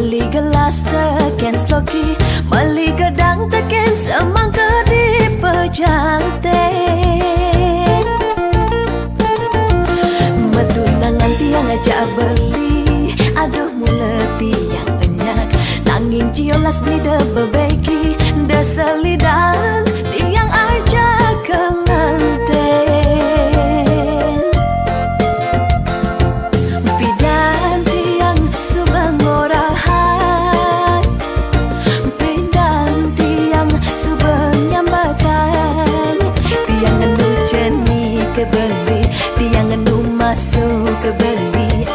Mali gelas teken sloki, mali gedang teken semangka di pejanten. Metunangan tiang ajak beli, aduh mula tiang enyak. Nanging ciolas beli de bebaiki, de selidan tiang ajak kenganten. Pidan tiang subang orahan, pidan tiang subang nyambatan. Tiang anu ceni kebeli, tiang anu masuk kebeli.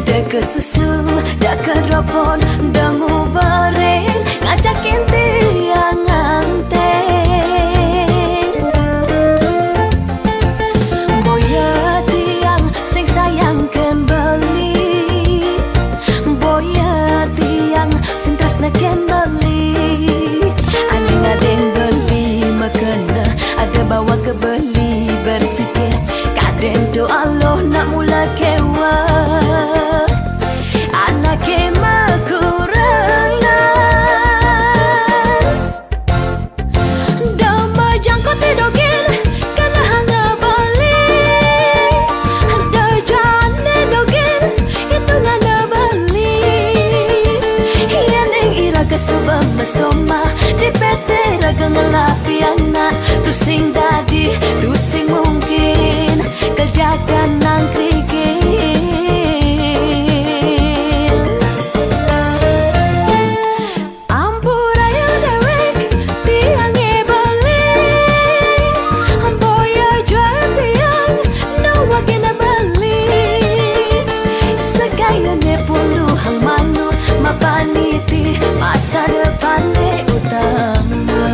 Deke susu, deke ropon, dengu bareng, ngajakin tiang nganten. Boya tiang sing sayang kembali, boya tiang sing tresna kembali. Adeng-adeng beli makena, ada bawa kebeli berfikir, kadang doa Allah nak mula kewa. Anak kema kurangan, dama jangkau tidogin, kena hanga balik. Ada jane dogin, itu ngana balik. Yang ira kesubang mesoma, di PT raga ngelapi anak. Tusing dadi, tusing mungkin, kerjakan nang krikil. Mapaniti masa depan utama.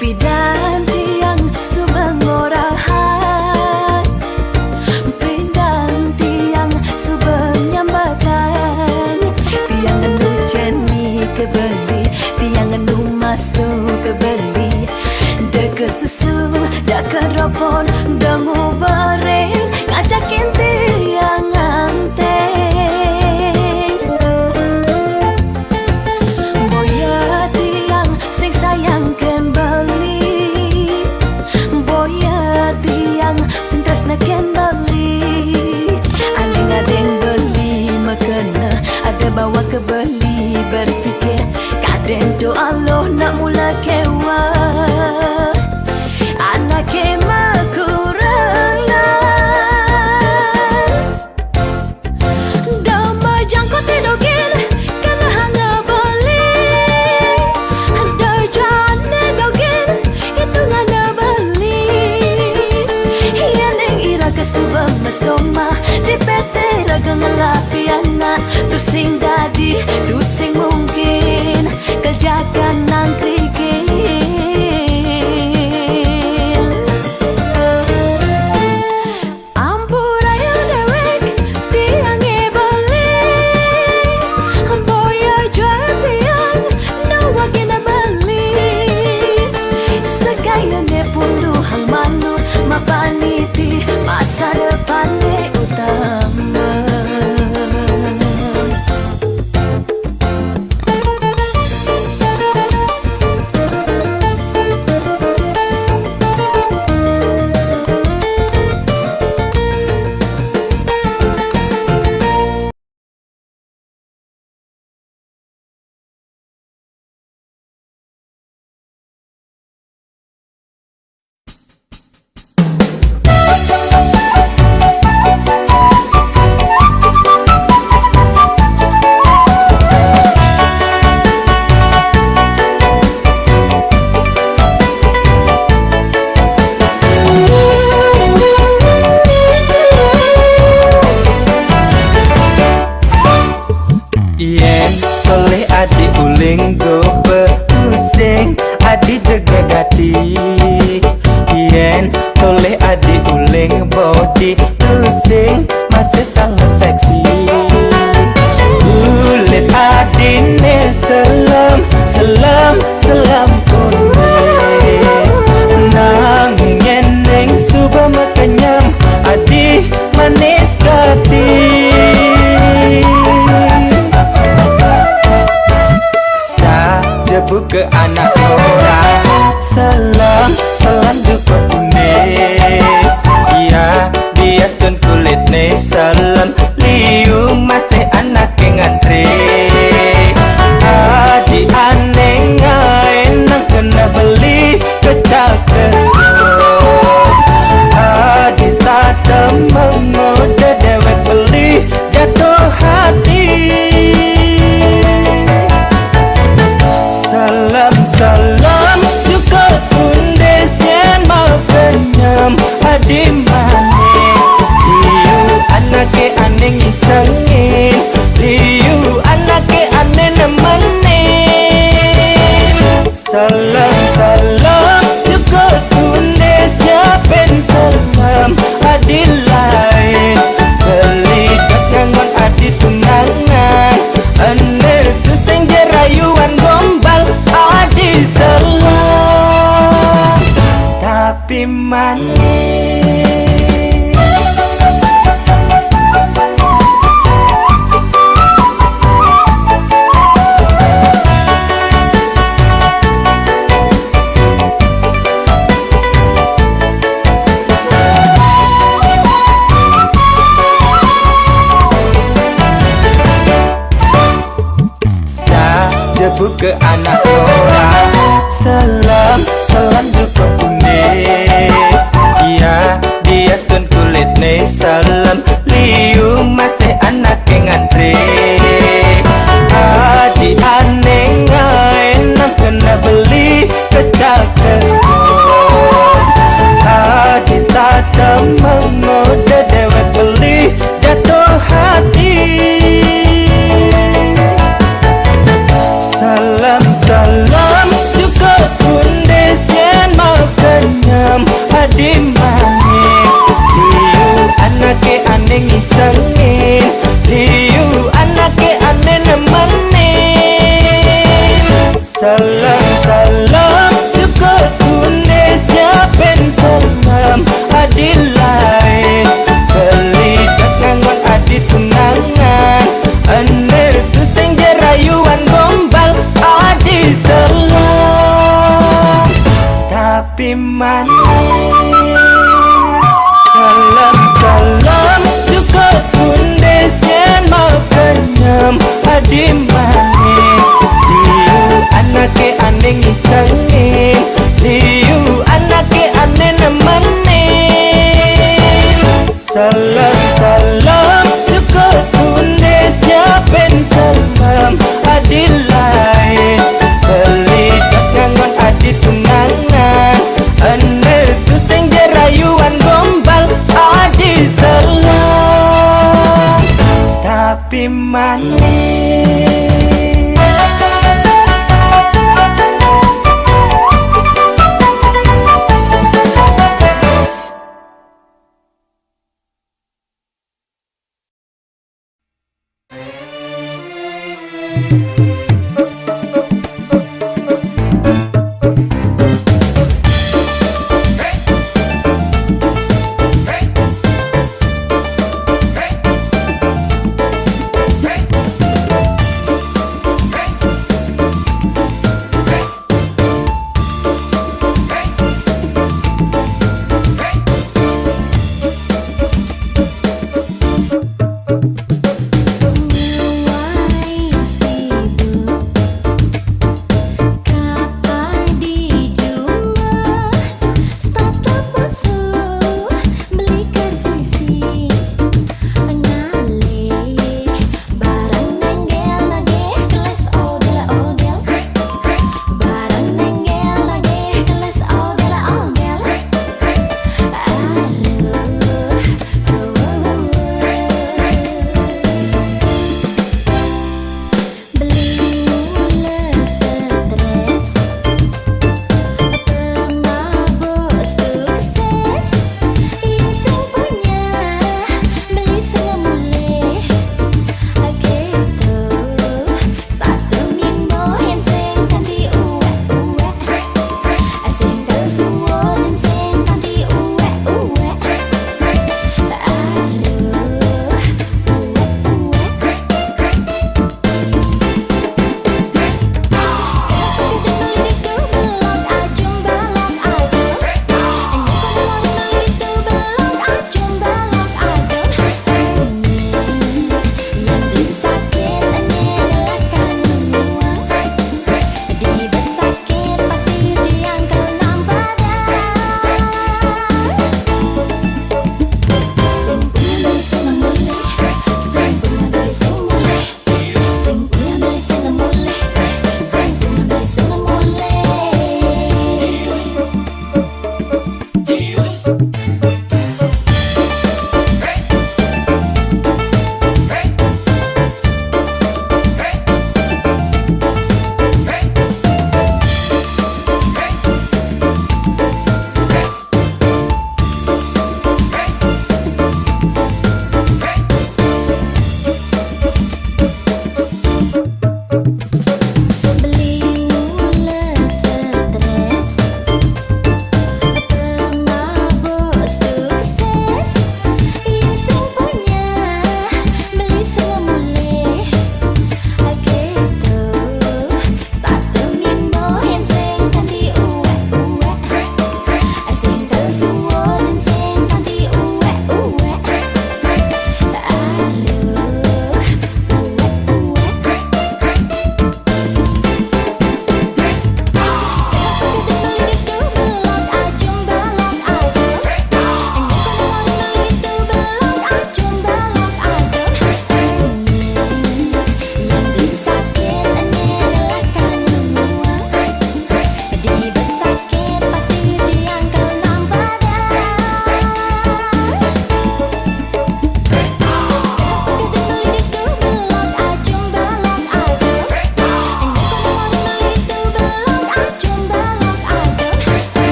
Pidan tiang subang orahan, pidan tiang subang nyambatan. Tiang anu ceni kebeli, tiang anu masuk kebeli. Deke susu, deke ropon, dengu bareng, ngajakin tiang nganten. Boya tiang sing sayang kembali, boya tiang sing tresna kembali. Adeng-adeng beli makena, ada bawa kebeli berfikir, kadang doa Allah nak mula kewa. Anak kema kurangan, dama jangkau tidogin, kena hanga balik. Ada jane dogin, itu ngana balik. Yang ira kesubang mesoma, di PT raga ngelapi anak. Tusing dadi, tusing mungkin, kerjakan nang krikil. Ampura yang dewek, tiang balik. Boya jual tiang, nawa kena balik. Segayanya pundu hang malu, mapaniti masa depan utama. salam salam kunis nanging eneng suba makanyam adi manis kati sa jebu ke anak orang salam salam juga kunis iya bias dan kulit nih salam liu masih anak yang ngantri adi aneh nang kena beli kecak kerut adi sadam mengoda dewek beli jatuh hati salam salam juga kundes yang mau kenyam adi manis liu anake aneh ngisengin liu anake aneh nemenin salam salam juga kundes japen salam adi lain beli kat ngangon adi tunangan ane tu sing jerayuan gombal adi salam tapi manis jebu ke anak orang salam salam juga kunis iya bias dan kulit nih salam liu masih anak yang ngantri adi aneh nang kena beli kecak kerut adi sadam mengoda dewek beli jatuh hati salam salam juga kundes yang mau kenyam adi manis liu anake aneh ngisengin liu anake aneh nemenin salam salam juga kundes japen salam adi lain beli kat ngangon adi tunangan ane tu sing jerayuan gombal adi salam tapi manis salam salam juga kundes yang mau kenyam adi manis liu anake aneh ngisengin liu anake aneh nemenin salam salam juga kundes japen salam adi lain beli kat ngangon adi tunangan ane tu sing jerayuan gombal adi salam tapi manis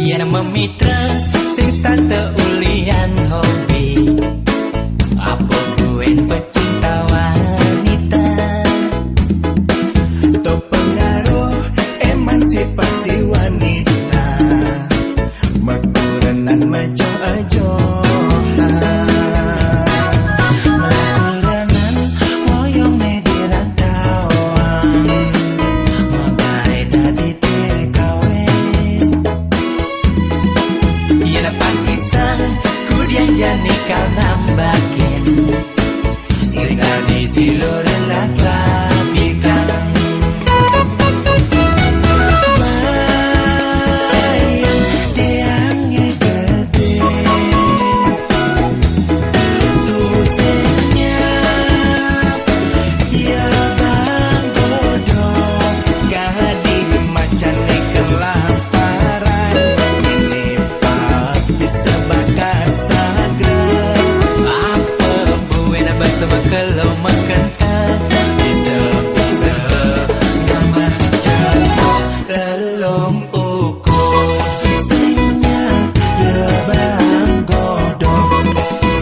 Yen memitra sing stante ulian hobi, apa buen pecinta wanita. To pengaruh emansipasi wanita, mekuranan majo ajo. Mekuranan woyong nediran tawang, magai dadi TKW. Yen pas pisang kudian jani kau nambakin, sing tadi siluran lak lapikan. Bayang deangnya gede, tusenya ya bang godok, gadi macan kelaparan. Ini pak bisa bakar sagrang, apa buen bersama kalau makan tak bisa nambah jauh telung ukur. Singnya ya bang godok,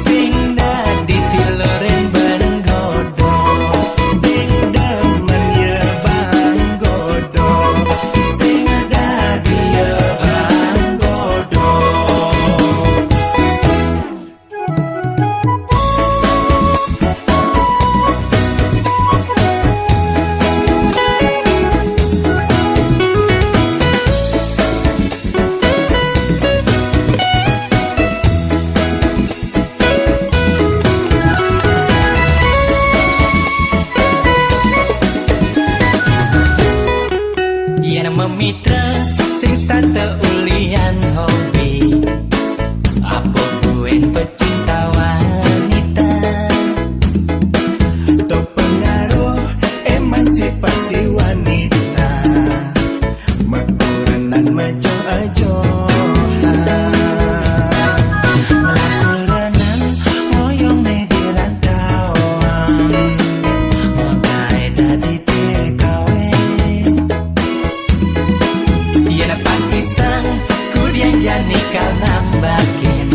sing dadi silurin bareng godok, sing demen ya bang godok, sing dadi ya bang godok. Yen memitra sing stante ulian hobi, apa buen pecinta wanita. To pengaruh emansipasi wanita, mekuranan majo ajo. Mekuranan woyong nediran tawang, magai dadi TKW. Yen pas pisang kudian jani kau nambakin,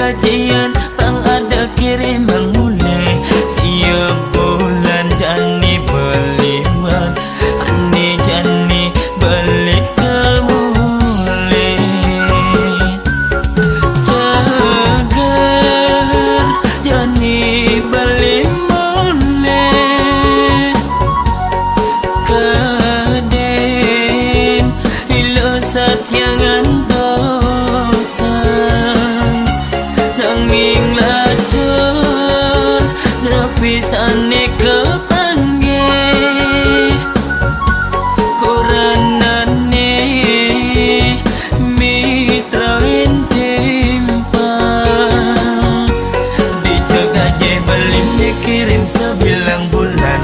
gajian pang ada kiriman mulai siap bulan jani beliman ani jani balik mulai cagar jani balik mulai kaden ilo satyangan pisane kepanggih koranane mitra timpang dijaga je belim dikirim sebilang bulan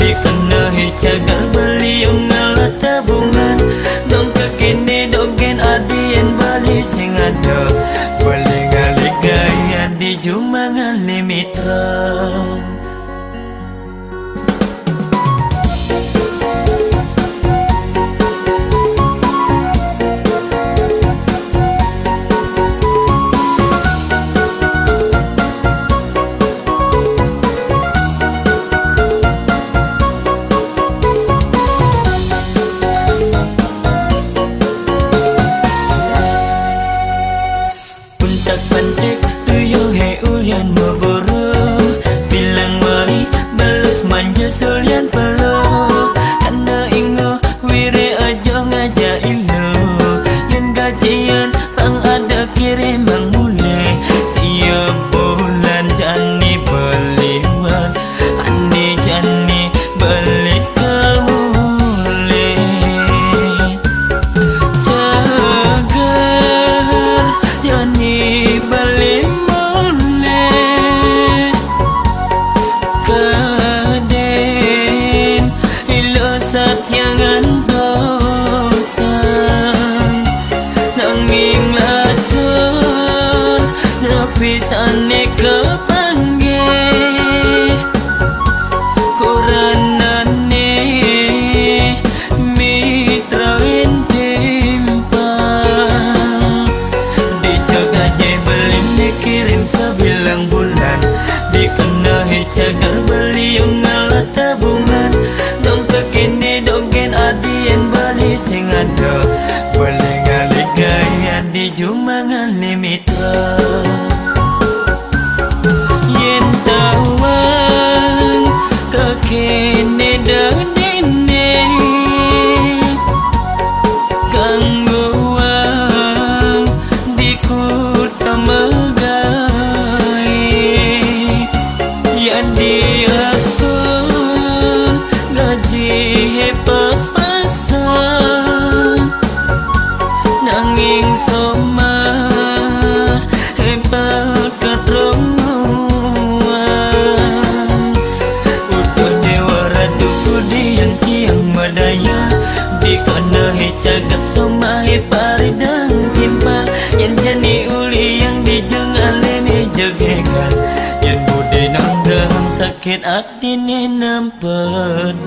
dikenahi cagar beliung ngalah tabungan dong kekini dongken adien bali sing ada beli ngali gaya di jumangan limitra. Pandek tuyul he ulian memburu sebilang wari balus manja sulian peluh karena ingo wiri aja ngajak ilu yang gajian pang ada kiriman mulai siap bulan jani beliman ani jani balik mulai cagar jani balik mulai kaden ilo satyangan dosan nanging lacur napisane kepanggih koranane mitra timpang dijaga je belim dikirim sebilang bulan dikenahi cagar beliung ngalah tabungan dong kekini dongken adien bali sing ada boleh ngali gaya di jumangan limitra yen tawang kekini dadine kangguang dikuta megai yang diaskun gaji pas-pasan nanging soma hebat katrunguan utuh dewa radu kudi yang tiang madaya dikenahi cagat soma paridang timpal yang jani uli yang dijengal ini jegekan yang budi nanggam sakit hati ni nampedang.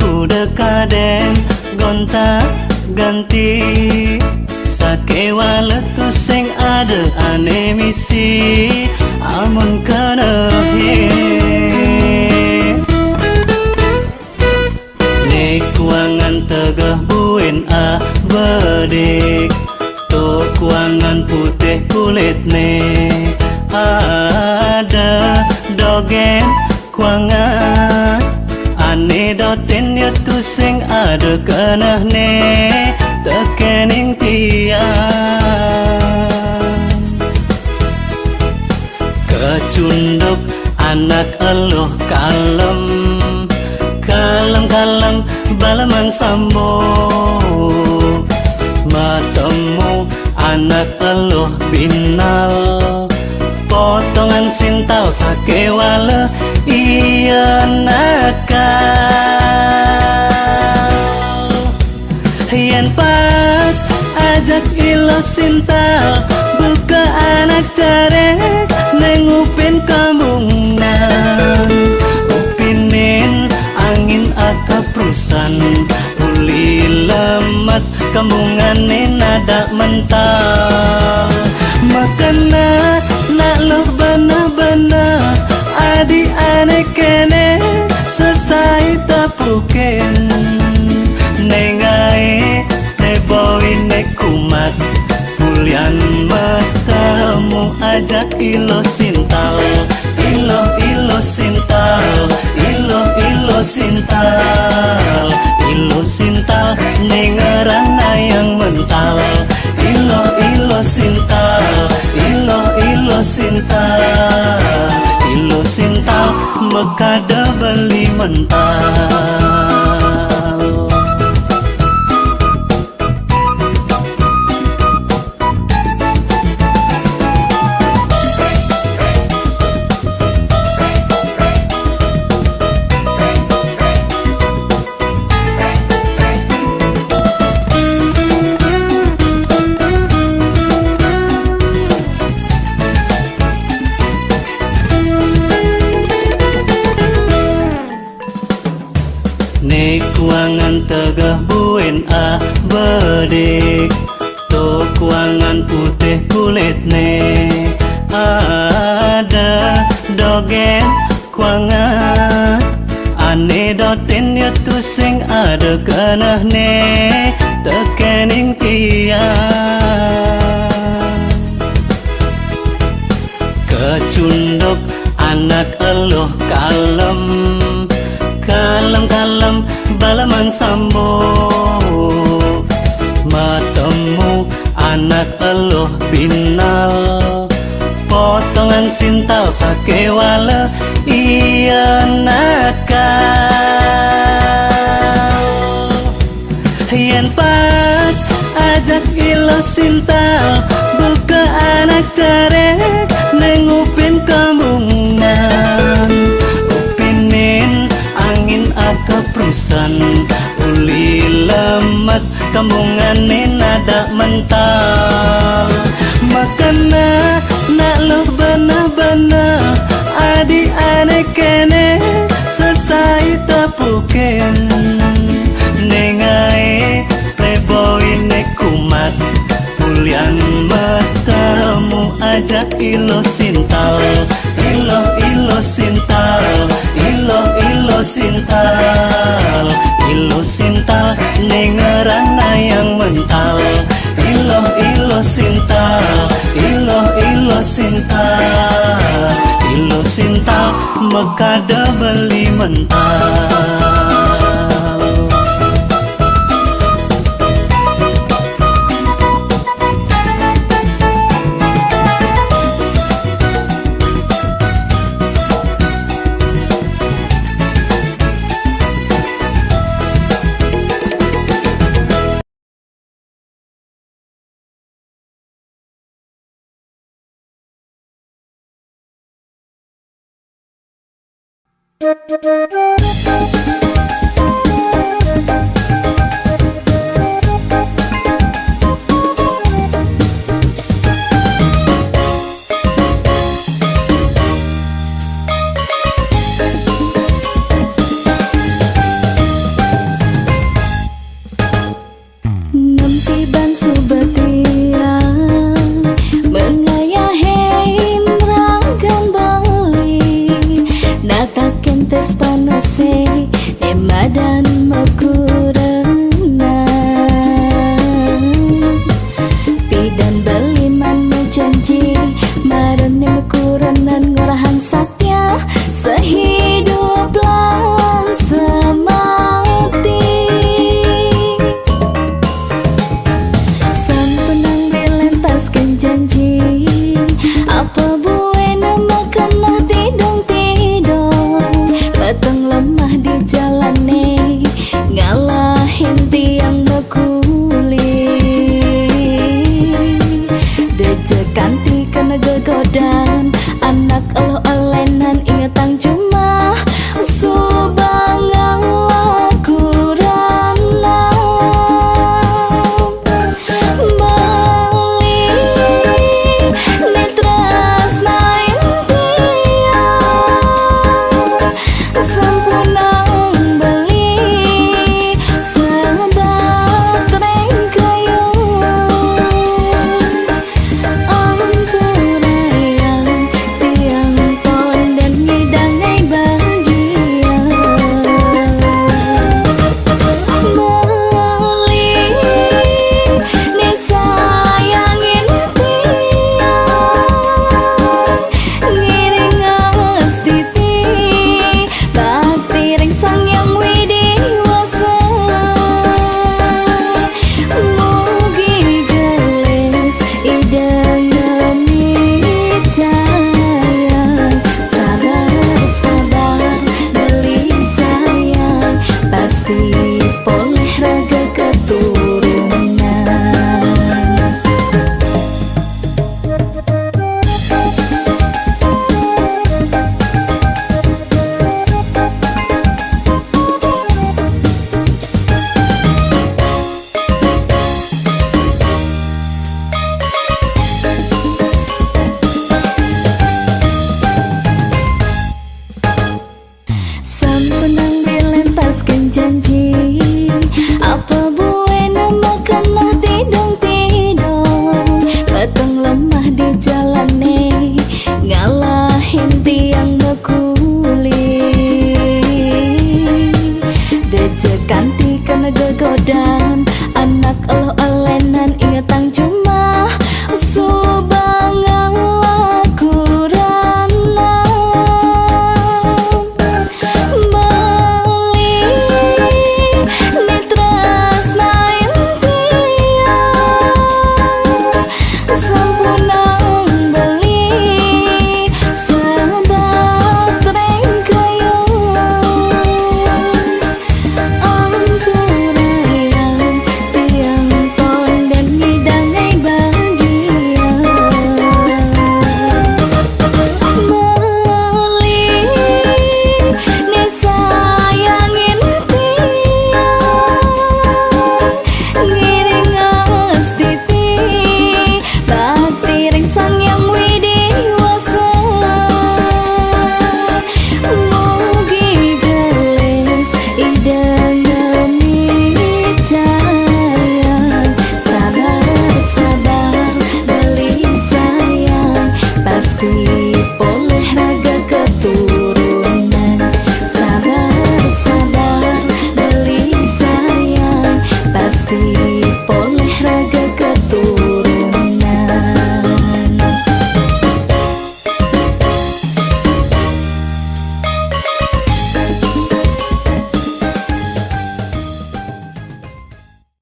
kuda kadang gonta ganti sakewa letus sing ada ane misi amun kana ne kuangan tegah buin bedik to kuangan putih kulit ne ada dogen kuangan ane doten ya tu sing ada kenah ne tekening tiang kecunduk anak eluh kalem kalem balaman sambo matemu anak eluh binal potongan sintal sakewala iya nakal yen pat ajak ilo sintal buka anak carek nengupin kamungan upinin angin akaprusan uli lemat kamungan nada mental makana nak loh bana-bana adi ane kene sesai tapuken nengai neboi nekumat bulian matamu ajak ilo sintal ilo sintal ilo sintal nengerana yang mental ilo sintal ilo sintal mekada beli mental ne kuangan tegah buin bedik to kuangan putih kulit ne ada dogen kuangan ane doten ya tu sing ada kenah ne tekening tiang kecunduk anak eluh kalem balaman sambo matemu anak eluh binal potongan sintal sakewala iya nakal yen pat ajak ilo sintal buka anak carek nengupin kamungan upinin angin akaprusan uli lemat kamungan nada mental makana nak loh bana-bana adi ane kene sesai tapuken nengai reboi nekumat bulian matamu ajak ilo sintal ilo sintal nengerana yang mental ilo sintal mekada beli mental ngadan mekurenang pidan beliman janji marane mekurenan ngurahan satya sehidup lan semati sampunang dilepaskan janji apa buena makanlah tidong-tidong batang lemah di jalane ngalahin tiang mekuli dejekanti kena gegodan anak elo alenan ingetang cuma subangang lakurana beli netras nain tiang sampunang beli sebat rengkayu ampunayang tiang pon dan ngidangai bahagia beli disayangin tiang ngiring awas titi bakti ring sang yang widiwasa mugi gelis idengemi cayang sabar-sabar beli sayang pasti poleh raga keturunan. Sampunang dilepaskan janji apa buena makanlah tidong-tidong batang lemah di jalane ngalahin tiang mekuli dejekanti kena gegodan anak elo alen